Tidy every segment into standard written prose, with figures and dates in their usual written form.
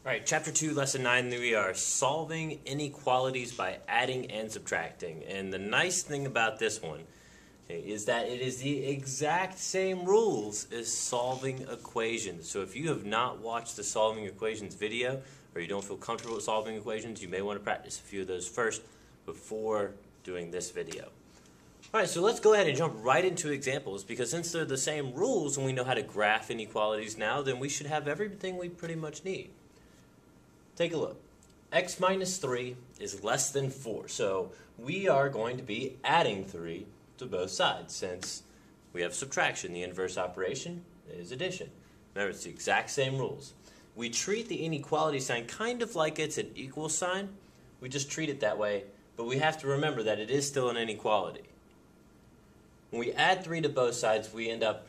All right, Chapter 2, Lesson 9, we are solving inequalities by adding and subtracting. And the nice thing about this one is that it is the exact same rules as solving equations. So if you have not watched the solving equations video, or you don't feel comfortable with solving equations, you may want to practice a few of those first before doing this video. All right, so let's go ahead and jump right into examples, because since they're the same rules and we know how to graph inequalities now, then we should have everything we pretty much need. Take a look. X minus 3 is less than 4. So we are going to be adding 3 to both sides since we have subtraction. The inverse operation is addition. Remember, it's the exact same rules. We treat the inequality sign kind of like it's an equal sign. We just treat it that way, but we have to remember that it is still an inequality. When we add 3 to both sides, we end up,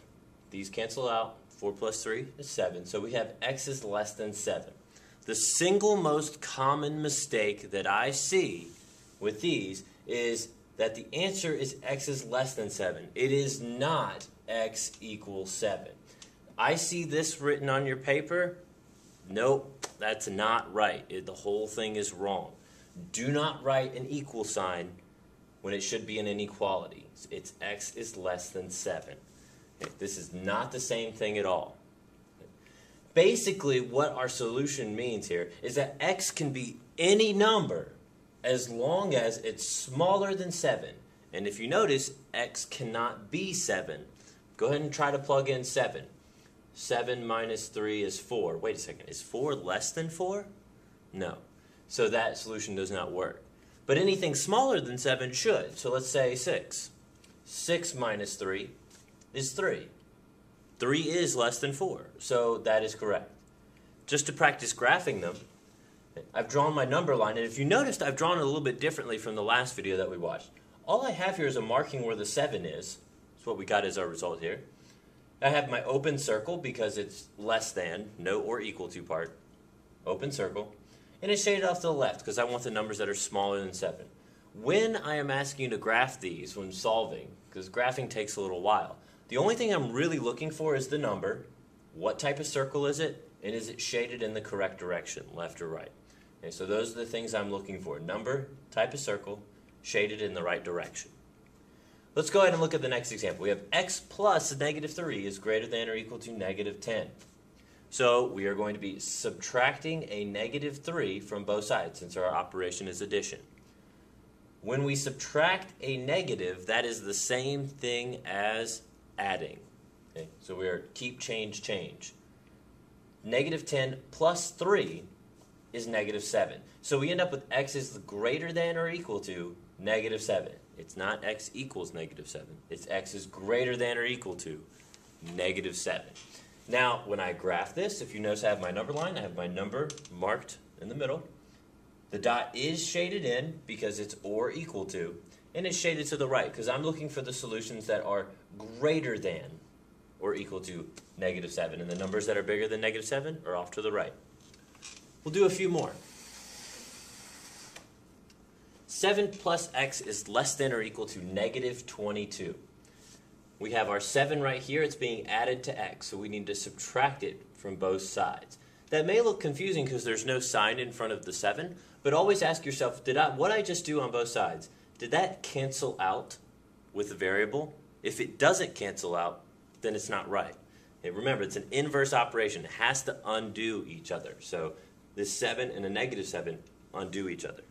these cancel out. 4 plus 3 is 7. So we have x is less than 7. The single most common mistake that I see with these is that the answer is x is less than 7. It is not x equals 7. I see this written on your paper. Nope, that's not right. The whole thing is wrong. Do not write an equal sign when it should be an inequality. It's x is less than 7. This is not the same thing at all. Basically, what our solution means here is that x can be any number as long as it's smaller than 7. And if you notice, x cannot be 7. Go ahead and try to plug in 7. 7 minus 3 is 4. Wait a second, is 4 less than 4? No. So that solution does not work. But anything smaller than 7 should. So let's say 6. 6 minus 3 is 3. 3 is less than 4, so that is correct. Just to practice graphing them, I've drawn my number line, and if you noticed, I've drawn it a little bit differently from the last video that we watched. All I have here is a marking where the 7 is. That's what we got as our result here. I have my open circle because it's less than, no or equal to part, open circle, and it's shaded off to the left because I want the numbers that are smaller than 7. When I am asking you to graph these when solving, because graphing takes a little while, the only thing I'm really looking for is the number, what type of circle is it, and is it shaded in the correct direction, left or right. Okay, so those are the things I'm looking for. Number, type of circle, shaded in the right direction. Let's go ahead and look at the next example. We have x plus negative 3 is greater than or equal to negative 10. So we are going to be subtracting a negative 3 from both sides since our operation is addition. When we subtract a negative, that is the same thing as adding. Okay, so we are keep, change, change. Negative 10 plus 3 is negative 7. So we end up with x is greater than or equal to negative 7. It's not x equals negative 7. It's x is greater than or equal to negative 7. Now, when I graph this, if you notice I have my number line, I have my number marked in the middle. The dot is shaded in because it's or equal to, and it's shaded to the right because I'm looking for the solutions that are greater than or equal to negative 7. And the numbers that are bigger than negative 7 are off to the right. We'll do a few more. 7 plus x is less than or equal to negative 22. We have our 7 right here. It's being added to x, so we need to subtract it from both sides. That may look confusing because there's no sign in front of the 7, but always ask yourself, what I just do on both sides, did that cancel out with the variable? If it doesn't cancel out, then it's not right. Okay, remember, it's an inverse operation. It has to undo each other. So this 7 and a negative 7 undo each other.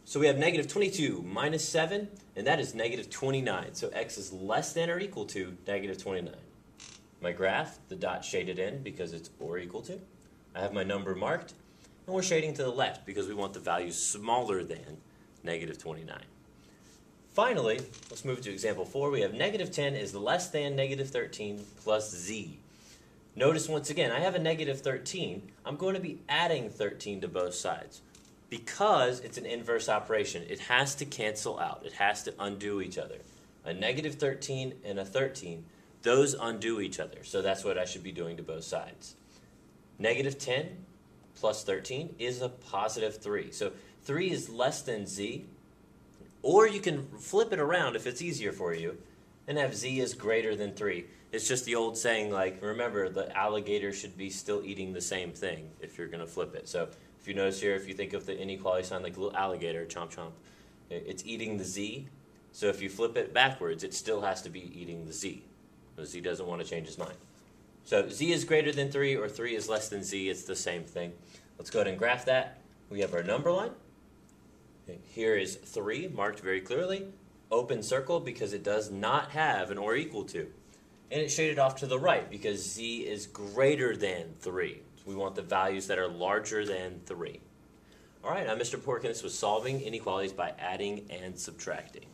So we have negative 22 minus 7, and that is negative 29. So x is less than or equal to negative 29. My graph, the dot shaded in because it's or equal to. I have my number marked, and we're shading to the left because we want the value smaller than negative 29. Finally, let's move to example 4. We have negative 10 is less than negative 13 plus z. Notice once again, I have a negative 13. I'm going to be adding 13 to both sides. Because it's an inverse operation, it has to cancel out. It has to undo each other. A negative 13 and a 13, those undo each other. So that's what I should be doing to both sides. Negative 10 plus 13 is a positive 3. So 3 is less than z. Or you can flip it around if it's easier for you and have z is greater than 3. It's just the old saying, like, remember, the alligator should be still eating the same thing if you're going to flip it. So if you notice here, if you think of the inequality sign like a little alligator, chomp chomp, it's eating the z. So if you flip it backwards, it still has to be eating the z. The z doesn't want to change its mind. So z is greater than 3 or 3 is less than z. It's the same thing. Let's go ahead and graph that. We have our number line. Here is 3 marked very clearly. Open circle because it does not have an or equal to. And it's shaded off to the right because z is greater than 3. So we want the values that are larger than 3. All right, I'm Mr. Porkins with solving inequalities by adding and subtracting.